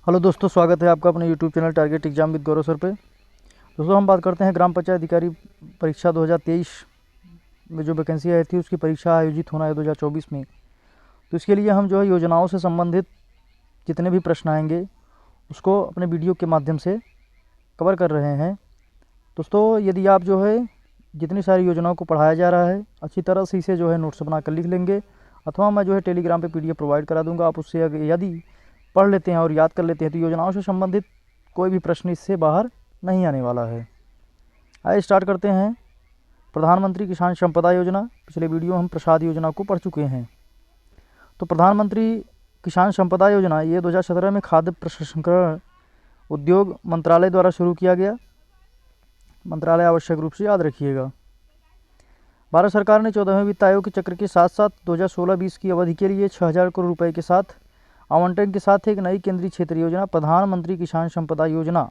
Hello दोस्तों, स्वागत है आपका अपने YouTube channel target exam with Gaurav sir पे। दोस्तों, हम बात करते हैं ग्राम पंचायत अधिकारी परीक्षा 2023 में जो वैकेंसी आई थी उसकी परीक्षा आयोजित होना है 2024 में। तो इसके लिए हम जो है योजनाओं से संबंधित जितने भी प्रश्न आएंगे उसको अपने वीडियो के माध्यम से कवर कर रहे हैं। दोस्तों, यदि आप जो है जितनी सारी योजनाओं को पढ़ाया जा रहा है अच्छी तरह से इसे जो है नोट्स बना कर लिख लेंगे, अथवा मैं जो है टेलीग्राम पे PDF प्रोवाइड करा दूंगा। आप उससे यदि पढ़ लेते हैं और याद कर लेते हैं तो योजनाओं से संबंधित कोई भी प्रश्न इससे बाहर नहीं आने वाला है। आइए स्टार्ट करते हैं। प्रधानमंत्री किसान संपदा योजना, पिछले वीडियो हम प्रसाद योजना को पढ़ चुके हैं। तो प्रधानमंत्री किसान संपदा योजना ये 2017 में खाद्य प्रसंस्करण उद्योग मंत्रालय द्वारा शुरू किया गया। मंत्रालय आवश्यक रूप से याद रखिएगा। भारत सरकार ने 14वें वित्त आयोग के चक्र के साथ साथ 2016-20 की अवधि के लिए 6,000 करोड़ रुपए के साथ आवंटन के साथ एक नई केंद्रीय क्षेत्र योजना प्रधानमंत्री किसान संपदा योजना,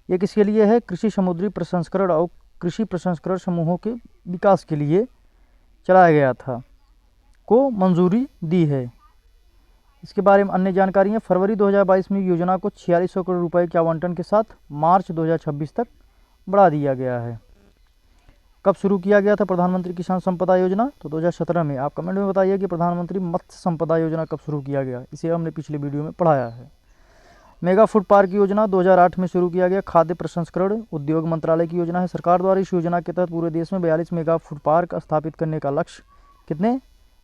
ये किसके लिए है? कृषि समुद्री प्रसंस्करण और कृषि प्रसंस्करण समूहों के विकास के लिए चलाया गया था, को मंजूरी दी है। इसके बारे में अन्य जानकारियाँ, फरवरी 2022 में योजना को 4600 करोड़ रुपए के आवंटन के साथ मार्च 2026 तक बढ़ा दिया गया है। कब शुरू किया गया था प्रधानमंत्री किसान संपदा योजना? तो 2017 में। आप कमेंट में बताइए कि प्रधानमंत्री मत्स्य संपदा योजना कब शुरू किया गया। इसे हमने पिछले वीडियो में पढ़ाया है। मेगा फूड पार्क योजना 2008 में शुरू किया गया। खाद्य प्रसंस्करण उद्योग मंत्रालय की योजना है। सरकार द्वारा इस योजना के तहत पूरे देश में 42 मेगा फूड पार्क स्थापित करने का लक्ष्य, कितने?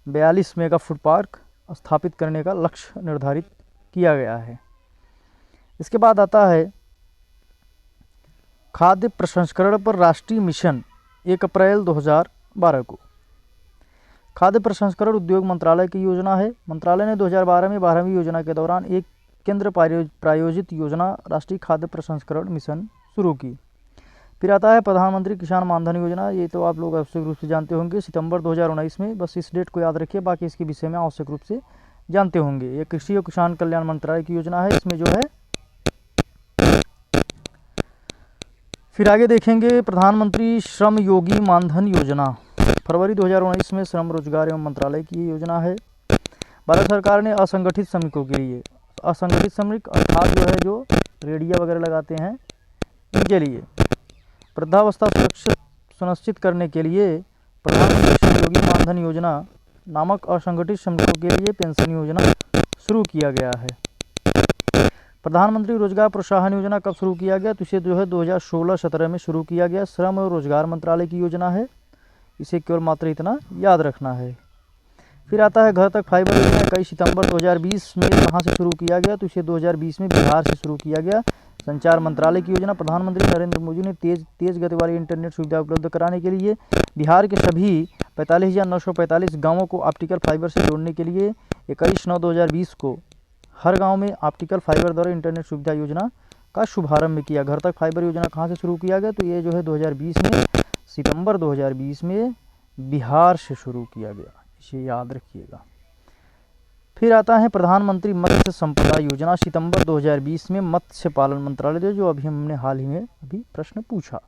42 मेगा फूड पार्क स्थापित करने का लक्ष्य निर्धारित किया गया है। इसके बाद आता है खाद्य प्रसंस्करण पर राष्ट्रीय मिशन 1 अप्रैल 2012 को। खाद्य प्रसंस्करण उद्योग मंत्रालय की योजना है। मंत्रालय ने 2012 में 12वीं योजना के दौरान एक केंद्र प्रायोजित योजना राष्ट्रीय खाद्य प्रसंस्करण मिशन शुरू की। फिर आता है प्रधानमंत्री किसान मानधन योजना। ये तो आप लोग आवश्यक रूप से जानते होंगे, सितंबर 2019 में। बस इस डेट को याद रखिए, बाकी इसके विषय में आवश्यक रूप से जानते होंगे। ये कृषि और किसान कल्याण मंत्रालय की योजना है। इसमें जो है फिर आगे देखेंगे प्रधानमंत्री श्रम योगी मानधन योजना, फरवरी 2019 में श्रम रोजगार एवं मंत्रालय की योजना है। भारत सरकार ने असंगठित श्रमिकों के लिए, असंगठित श्रमिक अर्थात जो है जो रेडिया वगैरह लगाते हैं, इनके लिए वृद्धावस्था सुनिश्चित करने के लिए प्रधानमंत्री श्रम योगी मानधन योजना नामक असंगठित श्रमिकों के लिए पेंशन योजना शुरू किया गया है। प्रधानमंत्री रोजगार प्रोत्साहन योजना कब शुरू किया गया? तो इसे जो है 2016-17 में शुरू किया गया। श्रम और रोजगार मंत्रालय की योजना है। इसे केवल मात्र इतना याद रखना है। फिर आता है घर तक फाइबर योजना। 21 सितंबर 2020 में कहाँ से शुरू किया गया? तो इसे 2020 में बिहार से शुरू किया गया। संचार मंत्रालय की योजना, प्रधानमंत्री नरेंद्र मोदी ने तेज गति वाली इंटरनेट सुविधा उपलब्ध कराने के लिए बिहार के सभी 45,945 गाँवों को ऑप्टिकल फाइबर से जोड़ने के लिए 21/9/2020 को हर गांव में ऑप्टिकल फाइबर द्वारा इंटरनेट सुविधा योजना का शुभारंभ किया। घर तक फाइबर योजना कहां से शुरू किया गया? तो ये जो है 2020 में, सितंबर 2020 में बिहार से शुरू किया गया। इसे याद रखिएगा। फिर आता है प्रधानमंत्री मत्स्य संपदा योजना, सितंबर 2020 में मत्स्य पालन मंत्रालय, जो अभी हमने हाल ही में अभी प्रश्न पूछा।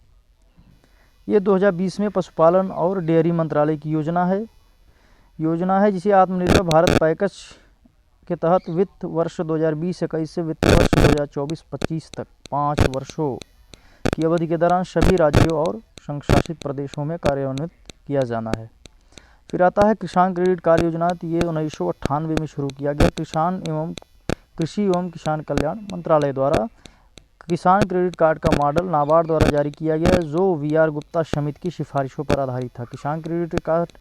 ये 2020 में पशुपालन और डेयरी मंत्रालय की योजना है जिसे आत्मनिर्भर भारत पैकेज के तहत वित्त वर्ष 2020-21 से वित्त वर्ष 2024-25 तक 5 वर्षों की अवधि के दौरान सभी राज्यों और संघशासित प्रदेशों में कार्यान्वित किया जाना है। फिर आता है किसान क्रेडिट कार्ड योजना। ये 1998 में शुरू किया गया। कृषि एवं किसान कल्याण मंत्रालय द्वारा किसान क्रेडिट कार्ड का मॉडल नाबार्ड द्वारा जारी किया गया, जो VR गुप्ता समिति की सिफारिशों पर आधारित था। किसान क्रेडिट कार्ड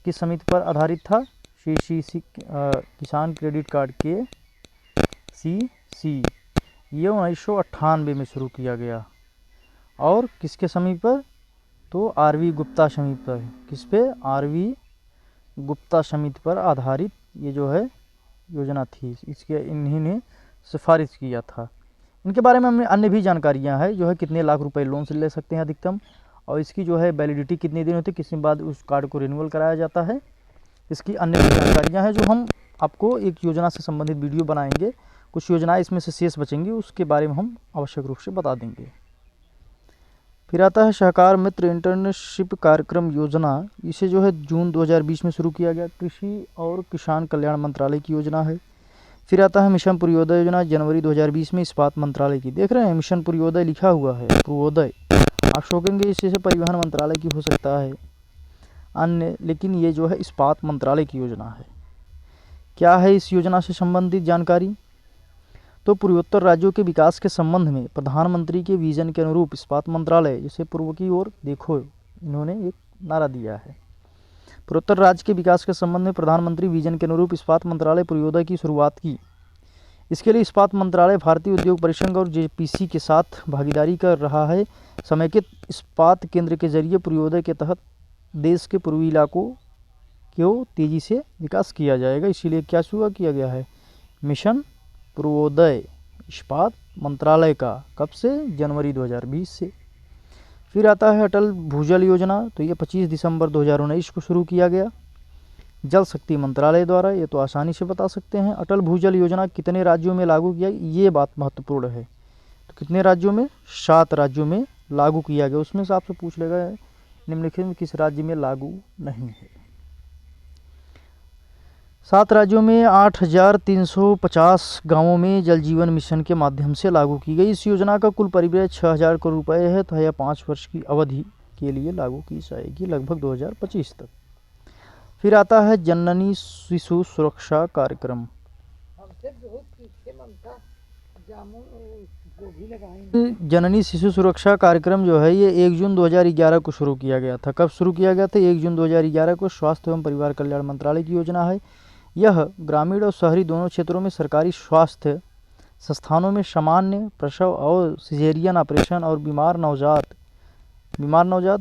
किस समिति पर आधारित था? किसान क्रेडिट कार्ड के CC, ये 1998 में शुरू किया गया। और किसके समिति पर? तो RV गुप्ता समिति पर। किस पे? RV गुप्ता समिति पर आधारित ये जो है योजना थी। इसके इन्हीं ने सिफारिश किया था। इनके बारे में हमें अन्य भी जानकारियां हैं, जो है कितने लाख रुपए लोन से ले सकते हैं अधिकतम, और इसकी जो है वैलिडिटी कितने दिन होती है, कितने बाद उस कार्ड को रिन्यूअल कराया जाता है। इसकी अन्य जानकारियां हैं जो हम आपको एक योजना से संबंधित वीडियो बनाएंगे। कुछ योजनाएं इसमें से शेष बचेंगी, उसके बारे में हम आवश्यक रूप से बता देंगे। फिर आता है सहकार मित्र इंटर्नशिप कार्यक्रम योजना। इसे जो है जून 2020 में शुरू किया गया। कृषि और किसान कल्याण मंत्रालय की योजना है। फिर आता है मिशन पूर्वोदय योजना, जनवरी 2020 में इस्पात मंत्रालय की। देख रहे हैं मिशन पूर्वोदय लिखा हुआ है, पूर्वोदय। आप सोचेंगे इससे परिवहन मंत्रालय की हो सकता है अन्य, लेकिन ये जो है इस्पात मंत्रालय की योजना है। क्या है इस योजना से संबंधित जानकारी? तो पूर्वोत्तर राज्यों के विकास के संबंध में प्रधानमंत्री के विजन के अनुरूप इस्पात मंत्रालय, जैसे पूर्व की ओर देखो, इन्होंने एक नारा दिया है। पूर्वोत्तर राज्य के विकास के संबंध में प्रधानमंत्री विजन के अनुरूप इस्पात मंत्रालय पूर्वोदय की शुरुआत की। इसके लिए इस्पात मंत्रालय भारतीय उद्योग परिसंघ और जेपीसी के साथ भागीदारी कर रहा है। समेकित इस्पात केंद्र के जरिए पूर्वोदय के तहत देश के पूर्वी इलाकों को तेजी से विकास किया जाएगा। इसीलिए क्या शुरू किया गया है, मिशन पूर्वोदय इस्पात मंत्रालय का। कब से? जनवरी 2020 से। फिर आता है अटल भूजल योजना। तो ये 25 दिसंबर 2019 को शुरू किया गया जल शक्ति मंत्रालय द्वारा। ये तो आसानी से बता सकते हैं। अटल भूजल योजना कितने राज्यों में लागू किया, ये बात महत्वपूर्ण है। तो कितने राज्यों में? 7 राज्यों में लागू किया गया। उसमें से आपसे पूछ लेगा निम्नलिखित में किस राज्य में लागू नहीं है। 7 राज्यों में 8,350 गांवों में जल जीवन मिशन के माध्यम से लागू की गई। इस योजना का कुल परिव्यय 6,000 करोड़ रुपए है, तो यह 5 वर्ष की अवधि के लिए लागू की जाएगी, लगभग 2025 तक। फिर आता है जननी शिशु सुरक्षा कार्यक्रम। जननी शिशु सुरक्षा कार्यक्रम जो है ये 1 जून 2011 को शुरू किया गया था। कब शुरू किया गया था? 1 जून 2011 को। स्वास्थ्य एवं परिवार कल्याण मंत्रालय की योजना है। यह ग्रामीण और शहरी दोनों क्षेत्रों में सरकारी स्वास्थ्य संस्थानों में सामान्य प्रसव और सिजेरियन ऑपरेशन और बीमार नवजात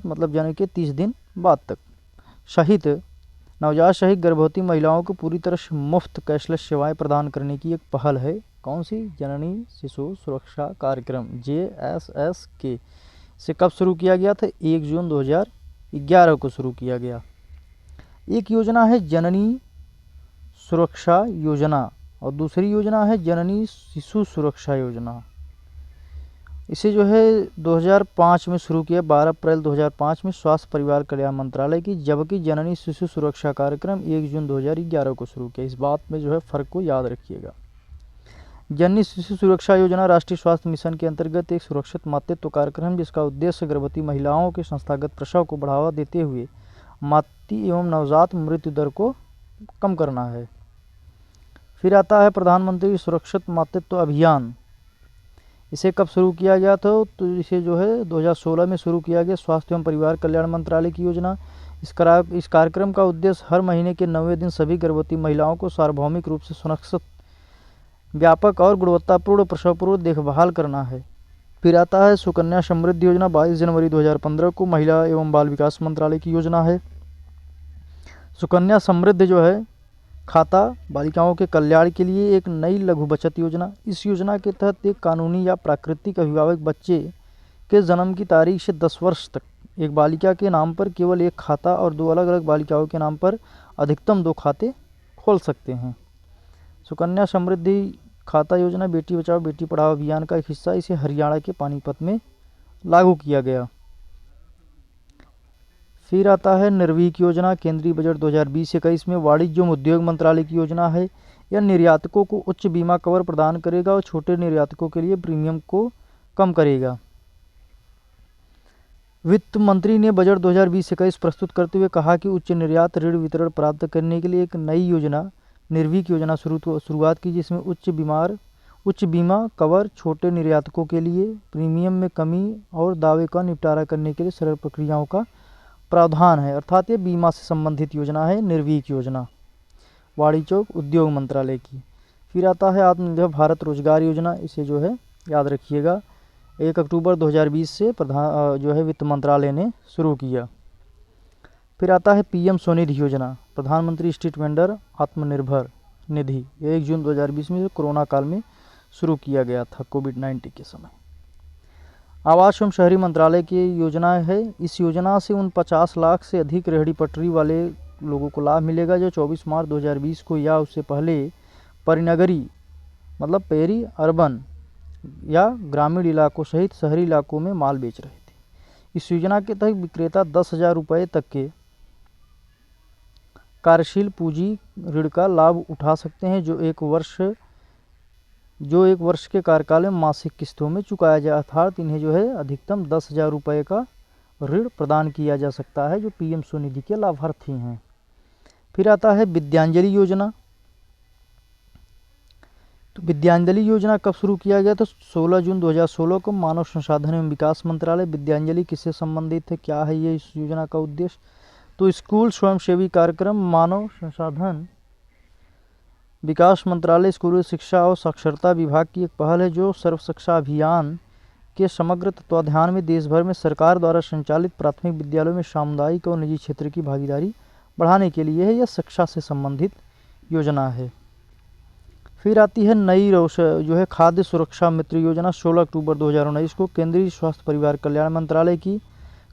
मतलब जन्म के 30 दिन बाद तक सहित नवजात सहित गर्भवती महिलाओं को पूरी तरह से मुफ्त कैशलेस सेवाएं प्रदान करने की एक पहल है। कौन सी? जननी शिशु सुरक्षा कार्यक्रम, JSSK से कब शुरू किया गया था? 1 जून 2011 को शुरू किया गया। एक योजना है जननी सुरक्षा योजना और दूसरी योजना है जननी शिशु सुरक्षा योजना। इसे जो है 2005 में शुरू किया, 12 अप्रैल 2005 में स्वास्थ्य परिवार कल्याण मंत्रालय की, जबकि जननी शिशु सुरक्षा कार्यक्रम 1 जून 2011 को शुरू किया। इस बात में जो है फर्क को याद रखिएगा। जननी शिशु सुरक्षा योजना राष्ट्रीय स्वास्थ्य मिशन के अंतर्गत एक सुरक्षित मातृत्व कार्यक्रम, जिसका उद्देश्य गर्भवती महिलाओं के संस्थागत प्रसव को बढ़ावा देते हुए मातृ एवं नवजात मृत्यु दर को कम करना है। फिर आता है प्रधानमंत्री सुरक्षित मातृत्व अभियान। इसे कब शुरू किया गया था? तो इसे जो है 2016 में शुरू किया गया। स्वास्थ्य एवं परिवार कल्याण मंत्रालय की योजना। इस कार्यक्रम का उद्देश्य हर महीने के 90 दिन सभी गर्भवती महिलाओं को सार्वभौमिक रूप से सुरक्षित, व्यापक और गुणवत्तापूर्ण प्रसव पूर्व देखभाल करना है। फिर आता है सुकन्या समृद्धि योजना। 22 जनवरी 2015 को महिला एवं बाल विकास मंत्रालय की योजना है। सुकन्या समृद्धि जो है खाता बालिकाओं के कल्याण के लिए एक नई लघु बचत योजना। इस योजना के तहत एक कानूनी या प्राकृतिक अभिभावक बच्चे के जन्म की तारीख से 10 वर्ष तक एक बालिका के नाम पर केवल एक खाता और 2 अलग अलग बालिकाओं के नाम पर अधिकतम 2 खाते खोल सकते हैं। सुकन्या समृद्धि खाता योजना बेटी बचाओ बेटी पढ़ाओ अभियान का एक हिस्सा। इसे हरियाणा के पानीपत में लागू किया गया। फिर आता है निर्वीक योजना। केंद्रीय बजट 2020-21 में वाणिज्य एवं उद्योग मंत्रालय की योजना है। यह निर्यातकों को उच्च बीमा कवर प्रदान करेगा और छोटे निर्यातकों के लिए प्रीमियम को कम करेगा। वित्त मंत्री ने बजट 2020-21 प्रस्तुत करते हुए कहा कि उच्च निर्यात ऋण वितरण प्राप्त करने के लिए एक नई योजना निर्वीक योजना शुरुआत की, जिसमें उच्च बीमा कवर, छोटे निर्यातकों के लिए प्रीमियम में कमी और दावे का निपटारा करने के लिए सरल प्रक्रियाओं का प्रावधान है। अर्थात ये बीमा से संबंधित योजना है निर्वीक योजना, वाणिज्य उद्योग मंत्रालय की। फिर आता है आत्मनिर्भर भारत रोजगार योजना। इसे जो है याद रखिएगा 1 अक्टूबर 2020 से वित्त मंत्रालय ने शुरू किया। फिर आता है PM स्वनिधि योजना, प्रधानमंत्री स्ट्रीट वेंडर आत्मनिर्भर निधि। 1 जून 2020 में कोरोना काल में शुरू किया गया था, कोविड-19 के समय। आवास एवं शहरी मंत्रालय की योजना है। इस योजना से उन 50 लाख से अधिक रेहड़ी पटरी वाले लोगों को लाभ मिलेगा जो 24 मार्च 2020 को या उससे पहले परिनगरी मतलब पेरी अर्बन या ग्रामीण इलाकों सहित शहरी इलाकों में माल बेच रहे थे। इस योजना के तहत विक्रेता 10,000 रुपये तक के कार्यशील पूंजी ऋण का लाभ उठा सकते हैं, जो 1 वर्ष जो 1 वर्ष के कार्यकाल में मासिक किस्तों में चुकाया जाए, अर्थात इन्हें जो है अधिकतम 10,000 रुपये का ऋण प्रदान किया जा सकता है जो पीएम स्वनिधि के लाभार्थी हैं। फिर आता है विद्यांजलि योजना। तो विद्यांजलि योजना कब शुरू किया गया? तो 16 जून 2016 को मानव संसाधन एवं विकास मंत्रालय। विद्यांजलि किससे संबंधित है, क्या है ये इस योजना का उद्देश्य? तो स्कूल स्वयंसेवी कार्यक्रम, मानव संसाधन विकास मंत्रालय स्कूली शिक्षा और साक्षरता विभाग की एक पहल है जो सर्व शिक्षा अभियान के समग्र तत्वाधान में देश भर में सरकार द्वारा संचालित प्राथमिक विद्यालयों में सामुदायिक और निजी क्षेत्र की भागीदारी बढ़ाने के लिए है। यह शिक्षा से संबंधित योजना है। फिर आती है नई जो है खाद्य सुरक्षा मित्र योजना। 16 अक्टूबर 2019 को केंद्रीय स्वास्थ्य परिवार कल्याण मंत्रालय की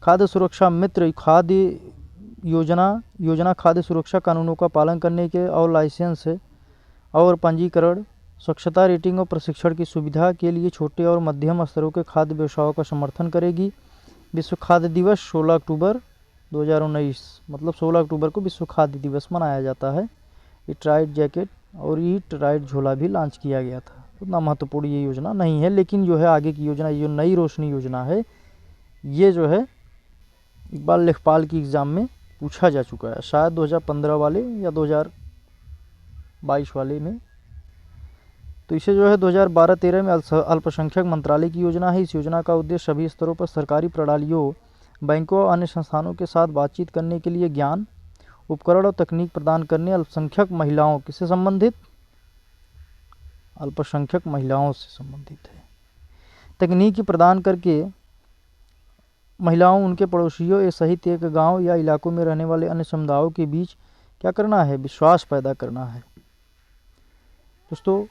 खाद्य सुरक्षा मित्र खाद्य योजना खाद्य सुरक्षा कानूनों का पालन करने के और लाइसेंस और पंजीकरण, स्वच्छता रेटिंग और प्रशिक्षण की सुविधा के लिए छोटे और मध्यम स्तरों के खाद्य व्यवसायों का समर्थन करेगी। विश्व खाद्य दिवस 16 अक्टूबर 2019, मतलब 16 अक्टूबर को विश्व खाद्य दिवस मनाया जाता है। ईट राइट जैकेट और ईट राइट झोला भी लॉन्च किया गया था। उतना महत्वपूर्ण ये योजना नहीं है, लेकिन जो है आगे की योजना, ये जो नई रोशनी योजना है, ये जो है इकबाल लेखपाल की एग्ज़ाम में पूछा जा चुका है, शायद 2015 वाले या 2022 वाले में। तो इसे जो है 2012-13 में अल्पसंख्यक मंत्रालय की योजना है। इस योजना का उद्देश्य सभी स्तरों पर सरकारी प्रणालियों, बैंकों और अन्य संस्थानों के साथ बातचीत करने के लिए ज्ञान, उपकरण और तकनीक प्रदान करने अल्पसंख्यक महिलाओं किससे संबंधित? अल्पसंख्यक महिलाओं से संबंधित है। तकनीक प्रदान करके महिलाओं, उनके पड़ोसियों सहित एक गांव या इलाकों में रहने वाले अन्य समुदायों के बीच क्या करना है? विश्वास पैदा करना है। दोस्तों,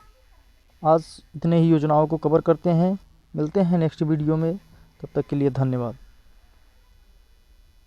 आज इतने ही योजनाओं को कवर करते हैं। मिलते हैं नेक्स्ट वीडियो में, तब तक के लिए धन्यवाद।